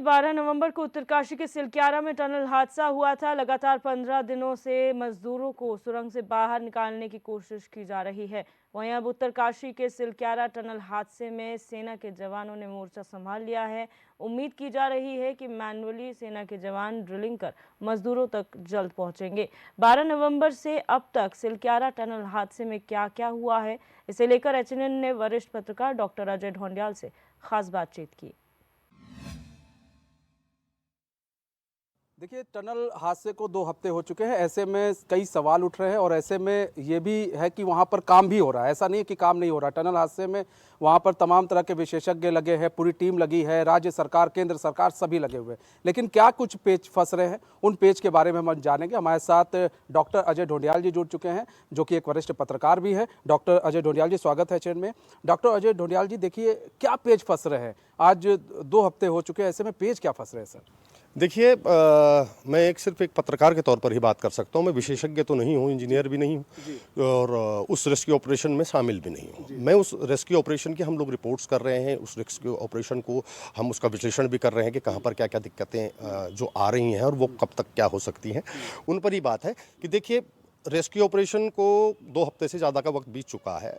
12 नवंबर को उत्तरकाशी के सिलक्यारा में टनल हादसा हुआ था। लगातार 15 दिनों से मजदूरों को सुरंग से बाहर निकालने की कोशिश की जा रही है। वहीं अब उत्तरकाशी के सिलक्यारा टनल हादसे में सेना के जवानों ने मोर्चा संभाल लिया है। उम्मीद की जा रही है कि मैन्युअली सेना के जवान ड्रिलिंग कर मजदूरों तक जल्द पहुंचेंगे। 12 नवंबर से अब तक सिलक्यारा टनल हादसे में क्या क्या हुआ है, इसे लेकर एचएनएन ने वरिष्ठ पत्रकार डॉक्टर अजय ढोंडियाल से खास बातचीत की। देखिए, टनल हादसे को 2 हफ्ते हो चुके हैं। ऐसे में कई सवाल उठ रहे हैं और ऐसे में ये भी है कि वहाँ पर काम भी हो रहा है। ऐसा नहीं कि काम नहीं हो रहा। टनल हादसे में वहाँ पर तमाम तरह के विशेषज्ञ लगे हैं, पूरी टीम लगी है, राज्य सरकार, केंद्र सरकार सभी लगे हुए हैं। लेकिन क्या कुछ पेच फंस रहे हैं, उन पेच के बारे में हम जानेंगे। हमारे साथ डॉक्टर अजय ढोंडियाल जी जुड़ चुके हैं, जो कि एक वरिष्ठ पत्रकार भी है। डॉक्टर अजय ढोंडियाल जी, स्वागत है चैनल में। डॉक्टर अजय ढोंडियाल जी, देखिए क्या पेच फंस रहे हैं। आज 2 हफ्ते हो चुके हैं, ऐसे में पेच क्या फंस रहे हैं सर? देखिए, मैं सिर्फ एक पत्रकार के तौर पर ही बात कर सकता हूँ। मैं विशेषज्ञ तो नहीं हूँ, इंजीनियर भी नहीं हूँ और उस रेस्क्यू ऑपरेशन में शामिल भी नहीं हूँ। मैं उस रेस्क्यू ऑपरेशन की हम लोग रिपोर्ट्स कर रहे हैं, उस रेस्क्यू ऑपरेशन को हम उसका विश्लेषण भी कर रहे हैं कि कहाँ पर क्या क्या दिक्कतें जो आ रही हैं और वो कब तक क्या हो सकती हैं। उन पर ही बात है कि देखिए, रेस्क्यू ऑपरेशन को 2 हफ्ते से ज़्यादा का वक्त बीत चुका है।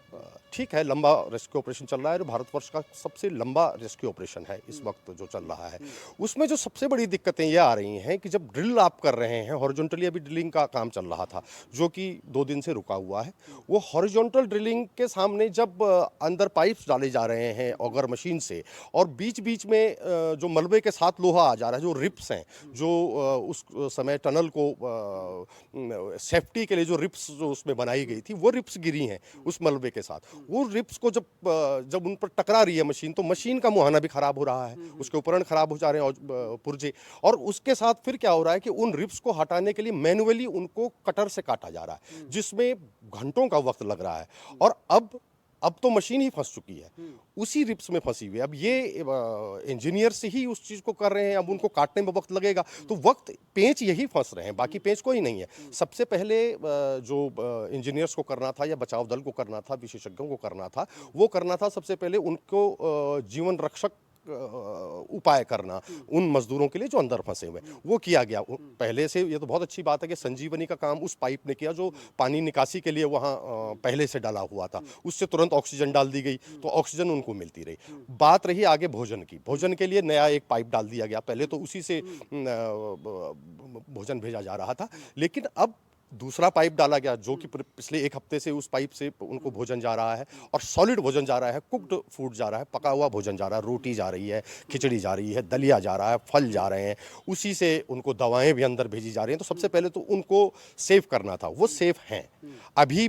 ठीक है, लंबा रेस्क्यू ऑपरेशन चल रहा है और भारतवर्ष का सबसे लंबा रेस्क्यू ऑपरेशन है इस वक्त जो चल रहा है। उसमें जो सबसे बड़ी दिक्कतें ये आ रही हैं कि जब ड्रिल आप कर रहे हैं, हॉरिजॉन्टली अभी ड्रिलिंग का काम चल रहा था जो कि 2 दिन से रुका हुआ है। वो हॉरिजॉन्टल ड्रिलिंग के सामने जब अंदर पाइप्स डाले जा रहे हैं ऑगर मशीन से और बीच बीच में जो मलबे के साथ लोहा आ जा रहा है, जो रिप्स हैं, जो उस समय टनल को सेफ्टी के लिए जो रिप्स जो उसमें बनाई गई थी, वो रिप्स गिरी हैं उस मलबे के साथ। वो रिप्स को जब उन पर टकरा रही है मशीन, तो मशीन का मुहाना भी खराब हो रहा है, उसके उपकरण खराब हो जा रहे हैं पुर्जे। और उसके साथ फिर क्या हो रहा है कि उन रिप्स को हटाने के लिए मैन्युअली उनको कटर से काटा जा रहा है, जिसमें घंटों का वक्त लग रहा है। और अब तो मशीन ही फंस चुकी है, उसी रिप्स में फंसी हुई है। अब ये इंजीनियर से ही उस चीज़ को कर रहे हैं, अब उनको काटने में वक्त लगेगा। तो वक्त पेंच यही फंस रहे हैं, बाकी पेंच कोई नहीं है। सबसे पहले जो इंजीनियर्स को करना था या बचाव दल को करना था, विशेषज्ञों को करना था, वो करना था सबसे पहले उनको जीवन रक्षक उपाय करना उन मजदूरों के लिए जो अंदर फंसे हुए, वो किया गया पहले से। ये तो बहुत अच्छी बात है कि संजीवनी का काम उस पाइप ने किया जो पानी निकासी के लिए वहाँ पहले से डाला हुआ था। उससे तुरंत ऑक्सीजन डाल दी गई, तो ऑक्सीजन उनको मिलती रही। बात रही आगे भोजन की। भोजन के लिए नया एक पाइप डाल दिया गया, पहले तो उसी से भोजन भेजा जा रहा था, लेकिन अब दूसरा पाइप डाला गया जो कि पिछले 1 हफ्ते से उस पाइप से उनको भोजन जा रहा है, और सॉलिड भोजन जा रहा है, कुक्ड फूड जा रहा है, पका हुआ भोजन जा रहा है, रोटी जा रही है, खिचड़ी जा रही है, दलिया जा रहा है, फल जा रहे हैं, उसी से उनको दवाएं भी अंदर भेजी जा रही हैं। तो सबसे पहले तो उनको सेव करना था, वो सेफ हैं। अभी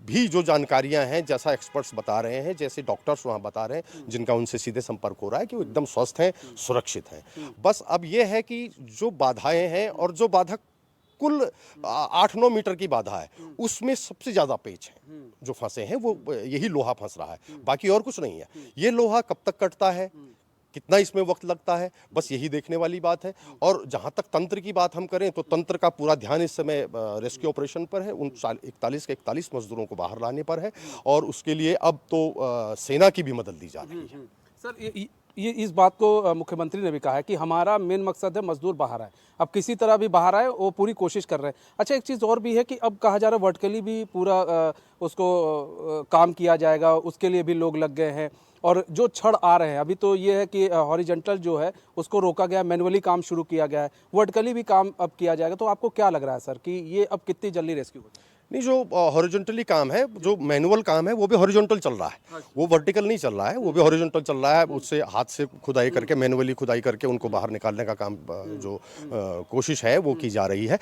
भी जो जानकारियां हैं, जैसा एक्सपर्ट्स बता रहे हैं, जैसे डॉक्टर्स वहाँ बता रहे हैं, जिनका उनसे सीधे संपर्क हो रहा है, कि वो एकदम स्वस्थ हैं, सुरक्षित हैं। बस अब ये है कि जो बाधाएं हैं, और जो बाधा कुल 8-9 मीटर की बाधा है, उसमें सबसे ज़्यादा पेच है जो फंसे हैं, वो यही लोहा फंस रहा है, बाकी और कुछ नहीं है। ये लोहा कब तक कटता है, कितना इसमें वक्त लगता है, बस यही देखने वाली बात है। और जहाँ तक तंत्र की बात हम करें, तो तंत्र का पूरा ध्यान इस समय रेस्क्यू ऑपरेशन पर है। उन 41 के 41 मजदूरों को बाहर लाने पर है, और उसके लिए अब तो सेना की भी मदद ली जा रही है। सर, ये इस बात को मुख्यमंत्री ने भी कहा है कि हमारा मेन मकसद है मजदूर बाहर आए। अब किसी तरह भी बाहर आए, वो पूरी कोशिश कर रहे हैं। अच्छा, एक चीज़ और भी है कि अब कहा जा रहा है वर्टिकली भी पूरा उसको काम किया जाएगा, उसके लिए भी लोग लग गए हैं। और जो छड़ आ रहे हैं, अभी तो ये है कि हॉरिजॉन्टल जो है उसको रोका गया, मैनुअली काम शुरू किया गया है, वर्टिकली भी काम अब किया जाएगा। तो आपको क्या लग रहा है सर कि ये अब कितनी जल्दी रेस्क्यू हो जाएगा? नहीं, जो हॉरिजॉन्टली काम है, जो मैनुअल काम है, वो भी हॉरिजॉन्टल चल रहा है, वो वर्टिकल नहीं चल रहा है, वो भी हॉरिजॉन्टल चल रहा है। उससे हाथ से खुदाई करके, मैनुअली खुदाई करके उनको बाहर निकालने का काम जो कोशिश है वो की जा रही है।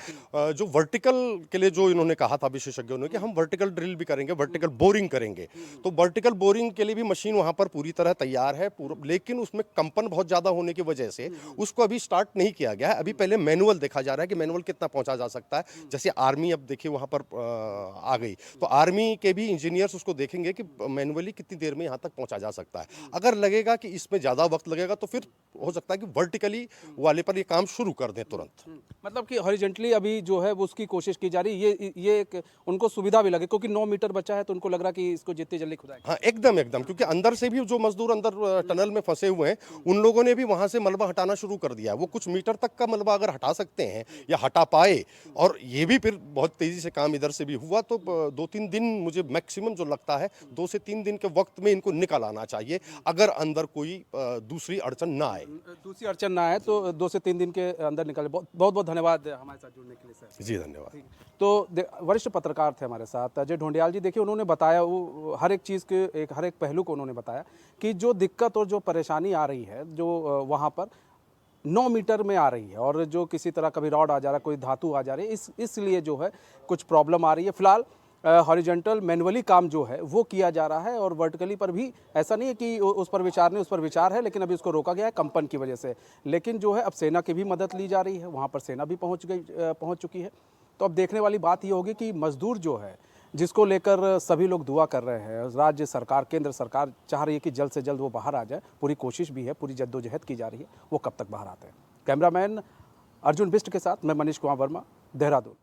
जो वर्टिकल के लिए जो इन्होंने कहा था विशेषज्ञों ने कि हम वर्टिकल ड्रिल भी करेंगे, वर्टिकल बोरिंग करेंगे, तो वर्टिकल बोरिंग के लिए भी मशीन वहाँ पर पूरी तरह तैयार है, लेकिन उसमें कंपन बहुत ज़्यादा होने की वजह से उसको अभी स्टार्ट नहीं किया गया है। अभी पहले मैनुअल देखा जा रहा है कि मैनुअल कितना पहुँचा जा सकता है। जैसे आर्मी, अब देखिए वहाँ पर आ गई तो आर्मी के भी इंजीनियर्स उसको देखेंगे कि मैनुअली कितनी देर में यहाँ तक पहुँचा जा सकता है। अगर लगेगा कि इसमें ज़्यादा वक्त लगेगा तो फिर हो सकता है कि वर्टिकली वाले पर ये काम शुरू कर दें तुरंत। मतलब कि हॉरिजेंटली अभी जो है वो उसकी कोशिश की जा रही है, ये एक उनको सुविधा भी लगे, क्योंकि 9 मीटर बचा है तो उनको लग रहा कि इसको जितनी जल्दी खुदाई। हाँ एकदम एकदम, क्योंकि अंदर से भी जो मजदूर अंदर टनल में फंसे हुए हैं उन लोगों ने भी वहां से मलबा हटाना शुरू कर दिया है। वो कुछ मीटर तक का मलबा अगर हटा सकते हैं या हटा पाए, और ये भी फिर बहुत तेजी से काम इधर से भी हुआ, तो 2-3 दिन मुझे मैक्सिमम जो लगता है 2 से 3 दिन के वक्त में इनको निकल आना चाहिए, अगर अंदर कोई दूसरी अड़चन ना आए। दूसरी अड़चन ना आए तो 2 से 3 दिन के अंदर निकले। बहुत बहुत धन्यवाद हमारे साथ जुड़ने के लिए सर। जी धन्यवाद। तो वरिष्ठ पत्रकार थे हमारे साथ अजय ढोंडियाल जी। देखिए उन्होंने बताया, वो हर एक चीज़ के हर एक पहलू को उन्होंने बताया कि जो दिक्कत और जो परेशानी आ रही है, जो वहाँ पर 9 मीटर में आ रही है, और जो किसी तरह कभी रॉड आ जा रहा है, कोई धातु आ जा रही है, इसलिए जो है कुछ प्रॉब्लम आ रही है। फिलहाल हॉरिजॉन्टल मैनुअली काम जो है वो किया जा रहा है, और वर्टिकली पर भी ऐसा नहीं है कि उस पर विचार नहीं, उस पर विचार है, लेकिन अभी उसको रोका गया है कंपन की वजह से। लेकिन जो है अब सेना की भी मदद ली जा रही है, वहाँ पर सेना भी पहुँच चुकी है। तो अब देखने वाली बात ये होगी कि मजदूर जो है, जिसको लेकर सभी लोग दुआ कर रहे हैं, राज्य सरकार, केंद्र सरकार चाह रही है कि जल्द से जल्द वो बाहर आ जाए, पूरी कोशिश भी है, पूरी जद्दोजहद की जा रही है, वो कब तक बाहर आते हैं। कैमरामैन अर्जुन बिष्ट के साथ मैं मनीष कुमार वर्मा, देहरादून।